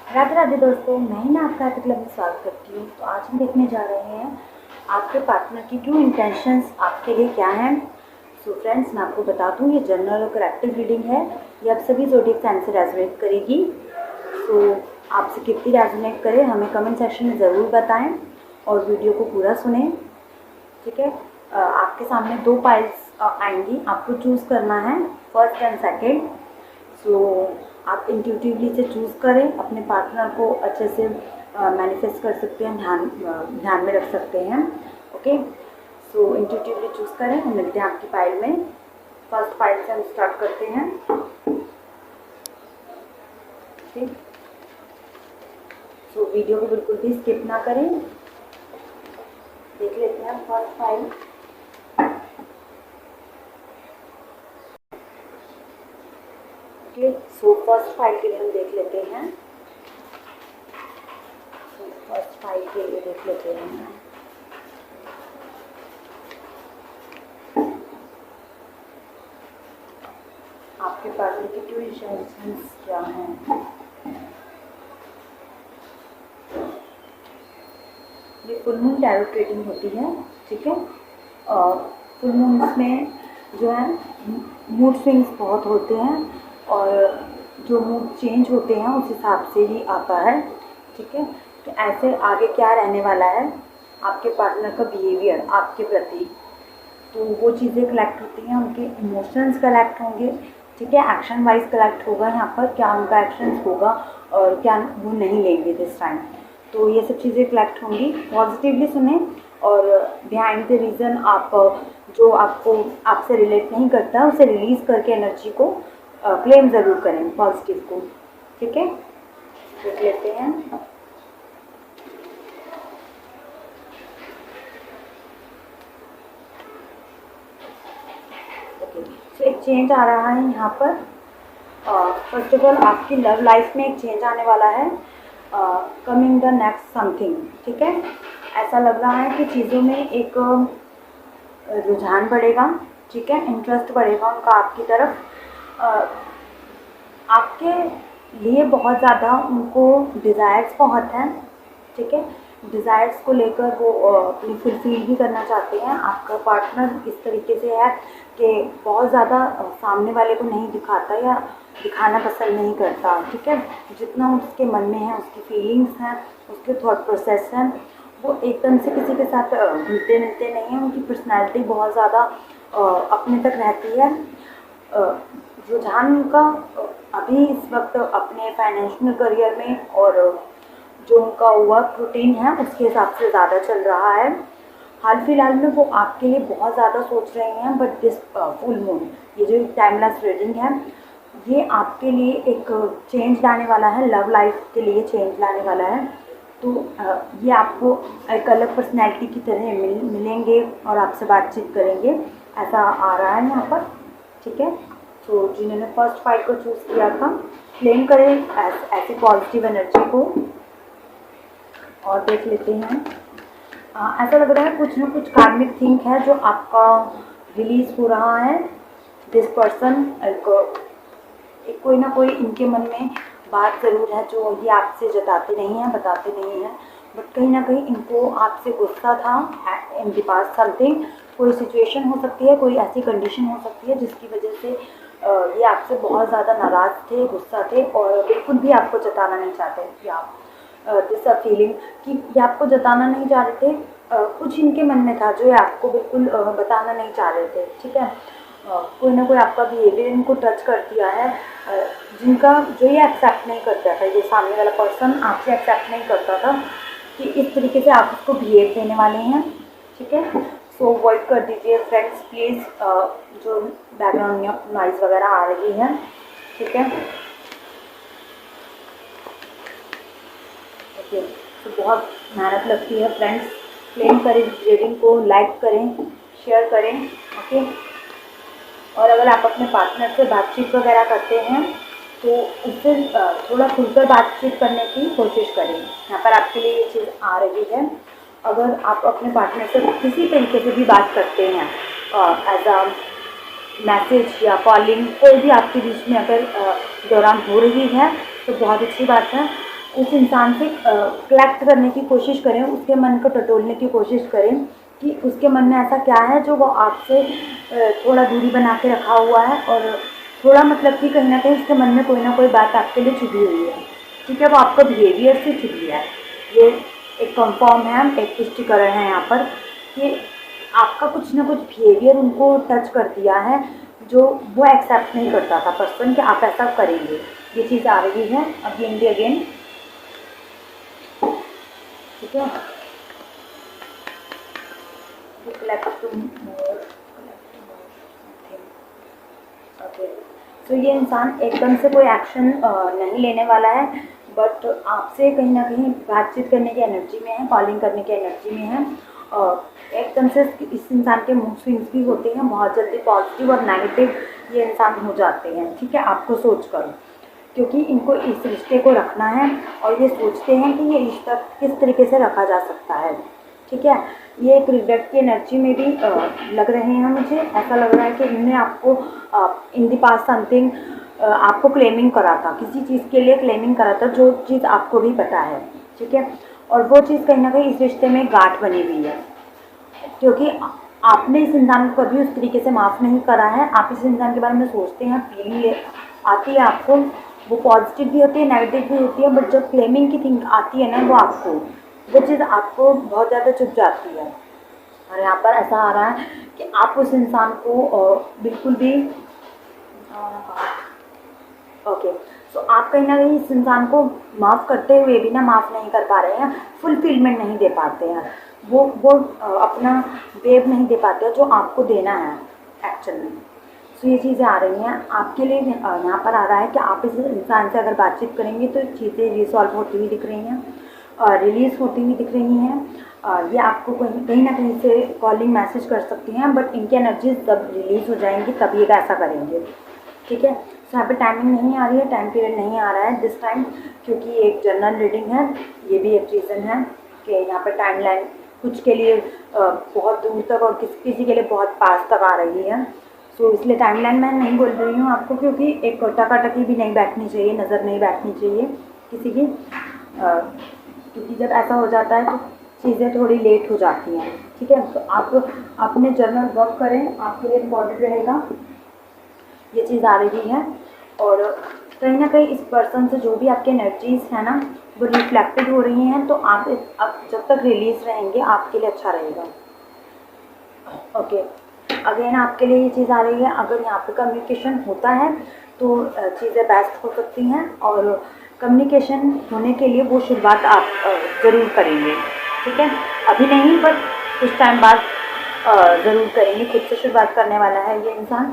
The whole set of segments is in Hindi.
राधे राधे दोस्तों, मैं ही ना आपका हार्दिक क्लब में स्वागत करती हूँ। तो आज हम देखने जा रहे हैं आपके पार्टनर की ट्रू इंटेंशंस आपके लिए क्या हैं। सो फ्रेंड्स, मैं आपको बता दूँ, ये जनरल और करेक्टिव रीडिंग है। ये आप सभी ज़ोडिएक साइन से रेजोनेट करेगी। सो आपसे कितनी रेजोनेट करे हमें कमेंट सेक्शन में ज़रूर बताएं और वीडियो को पूरा सुने। ठीक है। आपके सामने दो पाइल्स आएंगी, आपको चूज़ करना है फर्स्ट एंड सेकेंड। सो आप इंट्यूटिवली से चूज़ करें, अपने पार्टनर को अच्छे से मैनिफेस्ट कर सकते हैं, ध्यान में रख सकते हैं। ओके, सो इंट्यूटिवली चूज़ करें। हम मिलते हैं आपकी फाइल में। फर्स्ट फाइल से हम स्टार्ट करते हैं। ठीक, सो वीडियो को बिल्कुल भी स्किप ना करें। देख लेते हैं first file. So first file के लिए हम देख लेते हैं। फर्स्ट फाइल के लिए देख लेते हैं। आपके पार्टनर की ट्रू इंटेंशंस क्या हैं। ये फुल मून टैरो ट्रेडिंग होती है। ठीक है। फुल मून में जो है मूड स्विंग्स बहुत होते हैं और जो मूड चेंज होते हैं उस हिसाब से ही आता है। ठीक है। तो ऐसे आगे क्या रहने वाला है आपके पार्टनर का बिहेवियर आपके प्रति, तो वो चीज़ें कलेक्ट होती हैं, उनके इमोशंस कलेक्ट होंगे। ठीक है। एक्शन वाइज कलेक्ट होगा यहाँ पर, क्या उनका एक्शन होगा और क्या वो नहीं लेंगे दिस टाइम। तो ये सब चीज़ें कलेक्ट होंगी। पॉजिटिवली सुने और बिहाइंड द रीज़न आप जो आपको आपसे रिलेट नहीं करता उसे रिलीज़ करके एनर्जी को क्लेम ज़रूर करें, पॉजिटिव को। ठीक है, देख लेते हैं। ओके, तो एक चेंज आ रहा है यहाँ पर। फर्स्ट ऑफ ऑल आपकी लव लाइफ में एक चेंज आने वाला है, कमिंग द नेक्स्ट समथिंग। ठीक है, ऐसा लग रहा है कि चीज़ों में एक रुझान बढ़ेगा। ठीक है, इंटरेस्ट बढ़ेगा उनका आपकी तरफ। आपके लिए बहुत ज़्यादा उनको डिज़ायर्स बहुत हैं। ठीक है, डिज़ायर्स को लेकर वो अपनी फुलफिल भी करना चाहते हैं। आपका पार्टनर इस तरीके से है कि बहुत ज़्यादा सामने वाले को नहीं दिखाता या दिखाना पसंद नहीं करता। ठीक है, जितना उसके मन में है, उसकी फीलिंग्स हैं, उसके थॉट प्रोसेस हैं, वो एकदम से किसी के साथ घुलते मिलते नहीं हैं। उनकी पर्सनैलिटी बहुत ज़्यादा अपने तक रहती है। रुझान का अभी इस वक्त अपने फाइनेंशियल करियर में और जो उनका वर्क रूटीन है उसके हिसाब से ज़्यादा चल रहा है। हाल फिलहाल में वो आपके लिए बहुत ज़्यादा सोच रहे हैं, बट दिस फुल मून, ये जो टाइमलेस रीडिंग है, ये आपके लिए एक चेंज लाने वाला है, लव लाइफ के लिए चेंज लाने वाला है। तो ये आपको एक अलग पर्सनैलिटी की तरह मिलेंगे और आपसे बातचीत करेंगे, ऐसा आ रहा है यहाँ पर। ठीक है, तो जिन्होंने फर्स्ट फाइल को चूज़ किया था, क्लेम करें ऐसी पॉजिटिव एनर्जी को और देख लेते हैं। ऐसा लग रहा है कुछ ना कुछ कार्मिक थिंक है जो आपका रिलीज हो रहा है। दिस पर्सन एक कोई ना कोई इनके मन में बात ज़रूर है जो ये आपसे जताते नहीं हैं, बताते नहीं हैं, बट कहीं ना कहीं इनको आपसे गुस्सा था। इन द पास्ट समथिंग, कोई सिचुएशन हो सकती है, कोई ऐसी कंडीशन हो सकती है जिसकी वजह से ये आपसे बहुत ज़्यादा नाराज़ थे, गुस्सा थे और बिल्कुल भी आपको जताना नहीं चाहते कि आप दिस अ फीलिंग कि ये आपको जताना नहीं चाह रहे थे। कुछ इनके मन में था जो ये आपको बिल्कुल बताना नहीं चाह रहे थे। ठीक है, कोई ना कोई आपका बिहेवियर इनको टच कर दिया है, जिनका जो ये एक्सेप्ट नहीं करता था, ये सामने वाला पर्सन आपसे एक्सेप्ट नहीं करता था कि इस तरीके से आप उसको बिहेव देने वाले हैं। ठीक है, सो अवॉइड कर दीजिए फ्रेंड्स प्लीज़, जो बैकग्राउंड नॉइज़ वगैरह आ रही है। ठीक है, ओके, तो बहुत मेहनत लगती है फ्रेंड्स। क्लेम करें रीडिंग को, लाइक करें, शेयर करें। ओके, और अगर आप अपने पार्टनर से बातचीत वगैरह करते हैं तो उससे थोड़ा खुलकर बातचीत करने की कोशिश करें। यहाँ पर आपके लिए ये चीज़ आ रही है। अगर आप अपने पार्टनर से किसी तरीके से भी बात करते हैं, एज अ मैसेज या कॉलिंग, कोई भी आपके बीच में अगर दौरान हो रही है तो बहुत अच्छी बात है। उस इंसान से कलेक्ट करने की कोशिश करें, उसके मन को टटोलने की कोशिश करें कि उसके मन में ऐसा क्या है जो वो आपसे थोड़ा दूरी बना के रखा हुआ है, और थोड़ा मतलब कि कहीं ना कहीं उसके मन में कोई ना कोई बात आपके लिए छुपी हुई है, ठीक है, वो आपका बिहेवियर से छुपी है। ये एक कंफर्म है, एक पुष्टिकरण है यहाँ पर कि आपका कुछ ना कुछ बिहेवियर उनको टच कर दिया है, जो वो एक्सेप्ट नहीं करता था पर्सन कि आप ऐसा करेंगे। ये चीज़ आ रही है अगेन दी अगेन, ठीक है। ओके, तो ये इंसान एकदम से कोई एक्शन नहीं लेने वाला है, बट आपसे कहीं ना कहीं बातचीत करने की एनर्जी में है, कॉलिंग करने की एनर्जी में है। एकदम से इस इंसान के मूड स्विंग्स भी होते हैं, बहुत जल्दी पॉजिटिव और नेगेटिव ये इंसान हो जाते हैं, ठीक है, आपको सोच कर, क्योंकि इनको इस रिश्ते को रखना है और ये सोचते हैं कि ये रिश्ता किस तरीके से रखा जा सकता है, ठीक है। ये एक रिग्रेट की एनर्जी में भी लग रहे हैं मुझे। ऐसा लग रहा है कि इन्होंने आपको इन द पास्ट समथिंग आपको क्लेमिंग करा था, किसी चीज़ के लिए क्लेमिंग करा था, जो चीज़ आपको भी पता है, ठीक है, और वो चीज़ कहीं ना कहीं इस रिश्ते में गांठ बनी हुई है, क्योंकि आपने इस इंसान को कभी उस तरीके से माफ़ नहीं करा है। आप इस इंसान के बारे में सोचते हैं, फीलिंग आती है आपको, वो पॉजिटिव भी होती है, नेगेटिव भी होती है, बट जब क्लेमिंग की थिंक आती है ना, वो चीज़ आपको बहुत ज़्यादा चुभ जाती है। और यहाँ पर ऐसा आ रहा है कि आप उस इंसान को बिल्कुल भी ओके, सो आप कहीं ना कहीं इस इंसान को माफ़ करते हुए भी ना माफ़ नहीं कर पा रहे हैं, फुलफिलमेंट नहीं दे पाते हैं, वो अपना वेव नहीं दे पाते हैं जो आपको देना है एक्चुअल में। सो ये चीज़ें आ रही हैं आपके लिए। यहाँ पर आ रहा है कि आप इस इंसान से अगर बातचीत करेंगे तो चीज़ें रिसॉल्व होती हुई दिख रही हैं, रिलीज़ होती हुई दिख रही हैं। ये आपको कहीं ना कहीं से कॉलिंग मैसेज कर सकती हैं, बट इनकी एनर्जीज जब रिलीज़ हो जाएंगी तब ये ऐसा करेंगे, ठीक है। सो यहाँ पे टाइमिंग नहीं आ रही है, टाइम पीरियड नहीं आ रहा है दिस टाइम, क्योंकि एक जनरल रीडिंग है। ये भी एक रीज़न है कि यहाँ पर टाइम लाइन कुछ के लिए बहुत दूर तक और किसी के लिए बहुत पास तक आ रही है। सो इसलिए टाइमलाइन मैं नहीं बोल रही हूँ आपको, क्योंकि एक टकाटकी भी नहीं बैठनी चाहिए, नज़र नहीं बैठनी चाहिए किसी की, क्योंकि जब ऐसा हो जाता है तो चीज़ें थोड़ी लेट हो जाती हैं, ठीक है। तो आप अपने जर्नल वर्क करें, आपके लिए इम्पॉर्टेंट रहेगा, ये चीज़ आ रही है। और कहीं ना कहीं इस पर्सन से जो भी आपके एनर्जीज़ हैं ना, वो रिफ्लेक्टेड हो रही हैं, तो आप जब तक रिलीज रहेंगे आपके लिए अच्छा रहेगा। ओके, अगेन आपके लिए ये चीज़ आ रही है, अगर यहाँ पे कम्युनिकेशन होता है तो चीज़ें बेस्ट हो सकती हैं, और कम्युनिकेशन होने के लिए वो शुरुआत आप ज़रूर करेंगे, ठीक है, अभी नहीं बट कुछ टाइम बाद ज़रूर करेंगे। खुद से शुरुआत करने वाला है ये इंसान,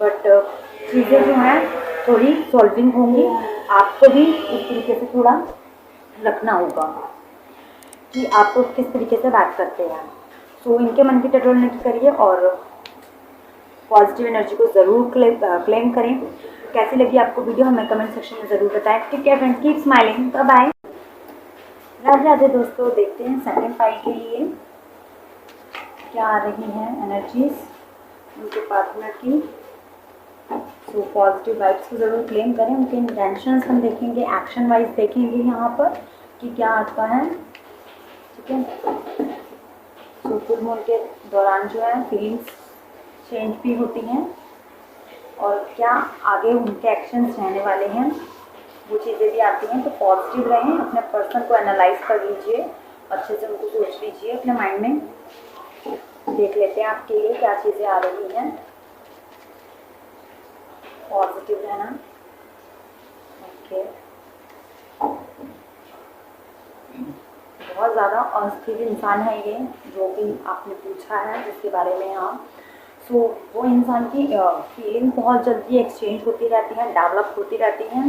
बट चीज़ें जो हैं थोड़ी सॉल्विंग होंगी, आपको भी इस तरीके से थोड़ा रखना होगा कि आप किस तरीके से बात करते हैं। सो इनके मन की टटोलने की करिए और पॉजिटिव एनर्जी को ज़रूर क्लेम करें। कैसी लगी आपको वीडियो हमें कमेंट सेक्शन में ज़रूर बताएं। ठीक है friends, keep smiling, bye bye, Radhe Radhe दोस्तों। देखते हैं सेकंड फाइल के लिए क्या आ रही हैं एनर्जीज उनके पार्टनर की। सो पॉजिटिव वाइब्स को ज़रूर क्लेम करें, उनके इंटेंशंस हम देखेंगे, एक्शन वाइज देखेंगे यहाँ पर कि क्या आता है, ठीक है। सो फुल मून के दौरान जो है फीलिंग्स चेंज भी होती हैं, और क्या आगे उनके एक्शंस रहने वाले हैं वो चीज़ें भी आती हैं। तो पॉजिटिव रहें, अपने पर्सन को एनालाइज कर लीजिए, अच्छे से उनको सोच लीजिए अपने माइंड में। देख लेते हैं आपके लिए क्या चीज़ें आ रही हैं। पॉजिटिव रहना, ओके। बहुत ज़्यादा अस्थिर इंसान है ये, जो भी आपने पूछा है जिसके बारे में। हाँ, सो वो इंसान की फीलिंग बहुत जल्दी एक्सचेंज होती रहती हैं, डेवलप होती रहती हैं।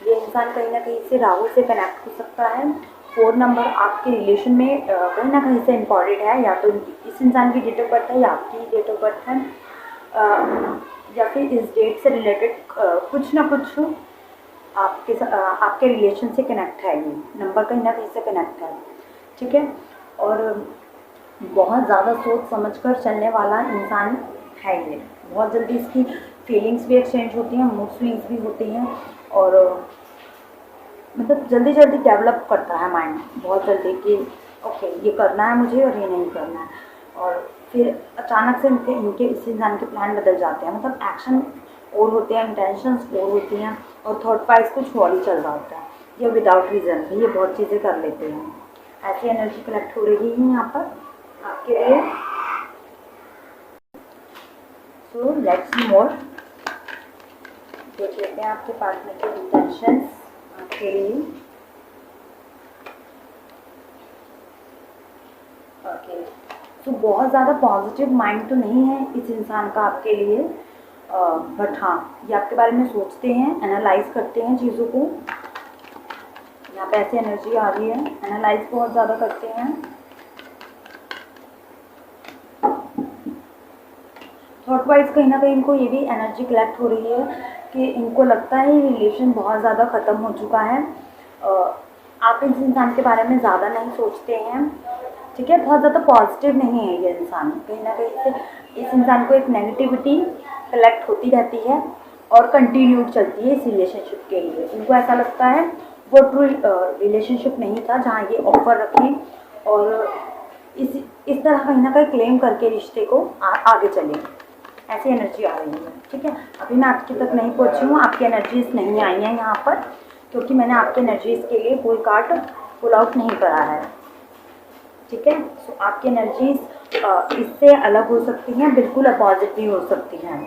ये इंसान कहीं ना कहीं से राहु से कनेक्ट हो सकता है। 4 नंबर आपके रिलेशन में कहीं ना कहीं से इम्पॉर्टेंट है, या तो इस इंसान की डेट ऑफ बर्थ है या आपकी डेट ऑफ बर्थ है, या फिर इस डेट से रिलेटेड कुछ ना कुछ आपके रिलेशन से कनेक्ट है। ये नंबर कहीं ना कहीं से कनेक्ट है, ठीक है। और बहुत ज़्यादा सोच समझकर चलने वाला इंसान है ये। बहुत जल्दी इसकी फीलिंग्स भी एक्सचेंज होती हैं, मूड स्विंग्स भी होती हैं, और मतलब जल्दी जल्दी डेवलप करता है माइंड, बहुत जल्दी कि ओके ये करना है मुझे और ये नहीं करना है। और फिर अचानक से इनके इस इंसान के प्लान बदल जाते हैं, मतलब एक्शन और होते हैं, इंटेंशंस और होती हैं, और थॉट वाइज कुछ और ही चल रहा होता है, ये विदाउट रीज़न भी ये बहुत चीज़ें कर लेते हैं। ऐसी एनर्जी कलेक्ट हो रही है यहाँ पर आपके लिए। सो लेट्स सी मोर, देख लेते हैं आपके पार्टनर के इंटेंशंस आपके लिए। ओके, तो बहुत ज़्यादा पॉजिटिव माइंड तो नहीं है इस इंसान का आपके लिए, बट हाँ ये आपके बारे में सोचते हैं, एनालाइज करते हैं चीज़ों को। यहाँ पे ऐसी एनर्जी आ रही है, एनालाइज बहुत ज़्यादा करते हैं। थॉट वाइज कहीं ना कहीं इनको ये भी एनर्जी कलेक्ट हो रही है कि इनको लगता है ये रिलेशन बहुत ज़्यादा ख़त्म हो चुका है। आप इस इंसान के बारे में ज़्यादा नहीं सोचते हैं, ठीक है, बहुत ज़्यादा पॉजिटिव नहीं है ये इंसान, कहीं ना कहीं से इस इंसान को एक नेगेटिविटी कलेक्ट होती रहती है और कंटिन्यूड चलती है इस रिलेशनशिप के लिए। इनको ऐसा लगता है वो ट्रू रिलेशनशिप नहीं था जहाँ ये ऑफर रखें और इस तरह कहीं ना कहीं क्लेम करके रिश्ते को आगे चले। ऐसी एनर्जी आ रही है, ठीक है। अभी मैं आपके तक नहीं पहुँची हूँ, आपकी एनर्जीज नहीं आई हैं यहाँ पर, क्योंकि मैंने आपके एनर्जीज के लिए कोई कार्ड पुल आउट नहीं करा है, ठीक है। सो आपकी एनर्जीज इससे अलग हो सकती हैं, बिल्कुल अपोजिट भी हो सकती हैं।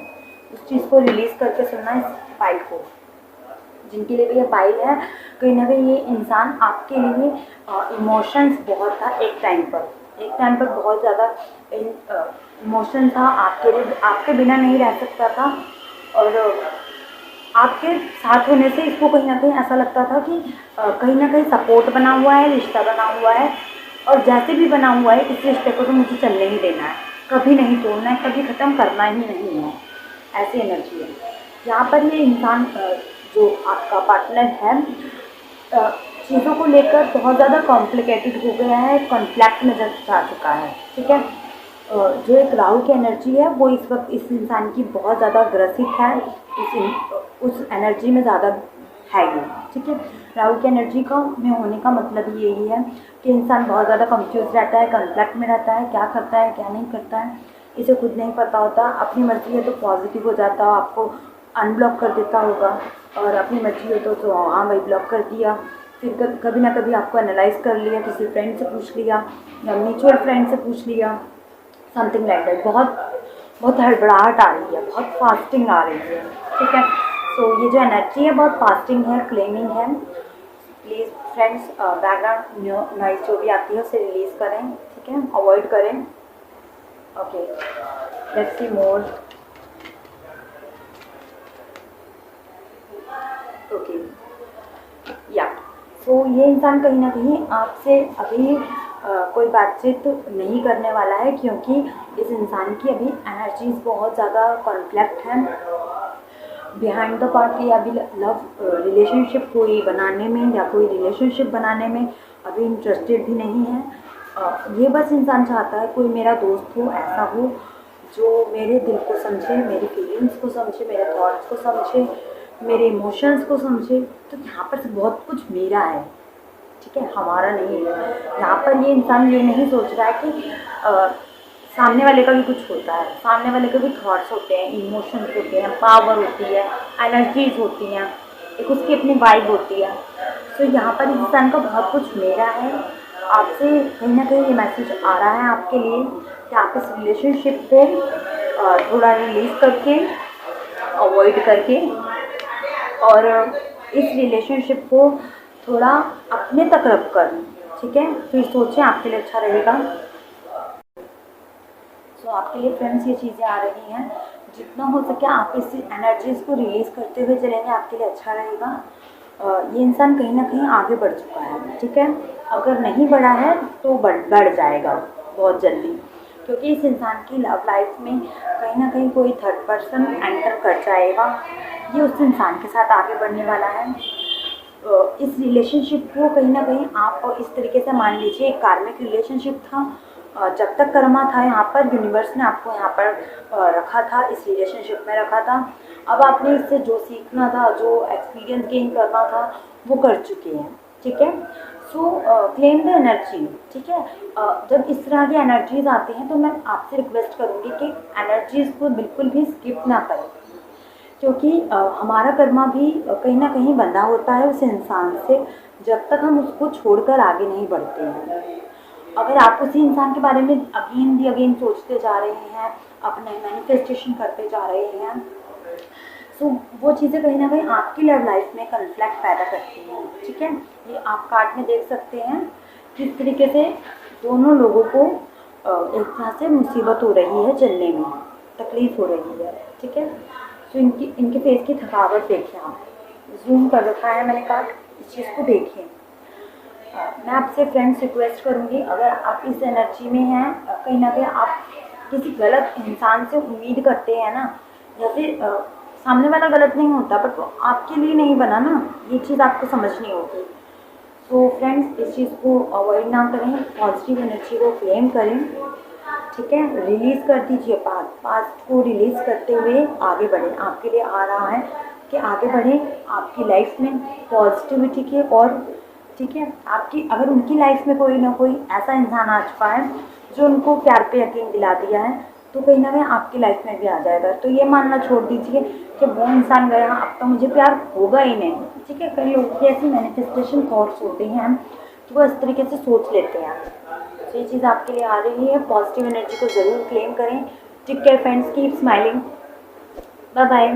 उस चीज़ को रिलीज़ करके सुनना इस फाइल को, जिनके लिए भी ये फाइल है। कहीं ना कहीं ये इंसान आपके लिए इमोशंस बहुत था एक टाइम पर बहुत ज़्यादा इमोशन था आपके लिए, आपके बिना नहीं रह सकता था, और आपके साथ होने से इसको कहीं ना कहीं ऐसा लगता था कि कहीं ना कहीं सपोर्ट बना हुआ है, रिश्ता बना हुआ है, और जैसे भी बना हुआ है इस रिश्ते को तो मुझे चलने ही देना है, कभी नहीं तोड़ना है, कभी ख़त्म करना ही नहीं है। ऐसी एनर्जी है यहाँ पर। ये इंसान जो आपका पार्टनर है चीज़ों को लेकर बहुत ज़्यादा कॉम्प्लिकेटेड हो गया है, कॉन्फ्लिक्ट नज़र आ चुका है, ठीक है। जो एक राहु की एनर्जी है वो इस वक्त इस इंसान की बहुत ज़्यादा ग्रसित है, उस एनर्जी में ज़्यादा है ये, ठीक है। राहु की एनर्जी का में होने का मतलब यही है कि इंसान बहुत ज़्यादा कंफ्यूज रहता है, कॉन्फ्लिक्ट में रहता है, क्या करता है क्या नहीं करता है इसे खुद नहीं पता होता। अपनी मर्जी है तो पॉजिटिव हो जाता हो, आपको अनब्लॉक कर देता होगा, और अपनी मर्जी हो तो हाँ भाई ब्लॉक कर दिया, फिर कभी ना कभी आपको एनालाइज कर लिया, किसी फ्रेंड से पूछ लिया या म्यूचुअल फ्रेंड से पूछ लिया, समथिंग लाइक दैट। बहुत हड़बड़ाहट आ रही है, बहुत फास्टिंग आ रही है, ठीक है। सो ये जो एनर्जी है बहुत फास्टिंग है, क्लेमिंग है। प्लीज़ फ्रेंड्स बैकग्राउंड नॉइज जो भी आती है उसे रिलीज़ करें, ठीक है, अवॉइड करें। Okay, let's see more. Okay या सो ये इंसान कहीं ना कहीं आपसे अभी कोई बातचीत नहीं करने वाला है, क्योंकि इस इंसान की अभी एनर्जीज बहुत ज़्यादा कॉन्फ्लिक्ट है बिहाइंड द पार्ट, या अभी लव रिलेशनशिप कोई बनाने में या कोई रिलेशनशिप बनाने में अभी इंटरेस्टेड भी नहीं है। ये बस इंसान चाहता है कोई मेरा दोस्त हो, ऐसा हो जो मेरे दिल को समझे, मेरी फीलिंग्स को समझे, मेरे थॉट्स को समझे, मेरे इमोशंस को समझे। तो यहाँ पर बहुत कुछ मेरा है, ठीक है, हमारा नहीं है। यहाँ पर ये इंसान ये नहीं सोच रहा है कि सामने वाले का भी कुछ होता है, सामने वाले के भी थॉट्स होते हैं, इमोशंस होते हैं, पावर होती है, एनर्जीज होती हैं, एक उसकी अपनी वाइब होती है। तो यहाँ पर इंसान का बहुत कुछ मेरा है। आपसे कहीं ना कहीं ये मैसेज आ रहा है आपके लिए कि आप इस रिलेशनशिप को थोड़ा रिलीज़ करके, अवॉइड करके, और इस रिलेशनशिप को थोड़ा अपने तक रख कर, ठीक है, फिर सोचें आपके लिए अच्छा रहेगा। सो आपके लिए फ्रेंड्स ये चीज़ें आ रही हैं, जितना हो सके आप इस एनर्जीज़ को रिलीज़ करते हुए चलेंगे, आपके लिए अच्छा रहेगा। ये इंसान कहीं ना कहीं आगे बढ़ चुका है, ठीक है, अगर नहीं बढ़ा है तो बढ़ जाएगा बहुत जल्दी, क्योंकि इस इंसान की लव लाइफ में कहीं ना कहीं कोई थर्ड पर्सन एंटर कर जाएगा। ये उस इंसान के साथ आगे बढ़ने वाला है। इस रिलेशनशिप को कहीं ना कहीं आप इस तरीके से मान लीजिए एक कार्मिक रिलेशनशिप था, जब तक कर्मा था यहाँ पर, यूनिवर्स ने आपको यहाँ पर रखा था, इस रिलेशनशिप में रखा था। अब आपने इससे जो सीखना था, जो एक्सपीरियंस गेन करना था, वो कर चुके हैं, ठीक है। सो क्लेम द एनर्जी, ठीक है। जब इस तरह की एनर्जीज आती हैं तो मैं आपसे रिक्वेस्ट करूँगी कि एनर्जीज को बिल्कुल भी स्किप ना करें, क्योंकि हमारा कर्मा भी कहीं ना कहीं बंधा होता है उस इंसान से, जब तक हम उसको छोड़कर आगे नहीं बढ़ते हैं। अगर आप उसी इंसान के बारे में अगेन दी अगेन सोचते जा रहे हैं, अपने मैनिफेस्टेशन करते जा रहे हैं, सो वो चीज़ें कहीं ना कहीं आपकी लव लाइफ में कन्फ्लिक्ट पैदा करती हैं, ठीक है। ये आप कार्ड में देख सकते हैं किस तरीके से दोनों लोगों को एक तरह से मुसीबत हो रही है, चलने में तकलीफ हो रही है, ठीक है। तो इनके फेस की थकावट देखें, आप जूम कर रखा है मैंने कार्ड, इस चीज़ को देखें। मैं आपसे फ्रेंड्स रिक्वेस्ट करूँगी, अगर आप इस एनर्जी में हैं, कहीं ना कहीं आप किसी गलत इंसान से उम्मीद करते हैं ना, या फिर सामने वाला गलत नहीं होता बट वो आपके लिए नहीं बना ना, ये चीज़ आपको समझनी होगी। तो फ्रेंड्स इस चीज़ को अवॉइड ना करें, पॉजिटिव एनर्जी को क्लेम करें, ठीक है। रिलीज़ कर दीजिए, पास्ट को रिलीज़ करते हुए आगे बढ़ें। आपके लिए आ रहा है कि आगे बढ़ें आपकी लाइफ में पॉजिटिविटी के, और ठीक है, आपकी अगर उनकी लाइफ में कोई ना कोई ऐसा इंसान आ चुका है जो उनको प्यार पे यकीन दिला दिया है, तो कहीं ना कहीं आपकी लाइफ में भी आ जाएगा। तो ये मानना छोड़ दीजिए कि वो इंसान गया, अब तो मुझे प्यार होगा ही नहीं, ठीक है। कई लोगों की ऐसी मैनिफेस्टेशन थॉट्स होते हैं कि वो इस तरीके से सोच लेते हैं। तो ये चीज़ आपके लिए आ रही है, पॉजिटिव एनर्जी को ज़रूर क्लेम करें। Take care friends, keep smiling, bye bye.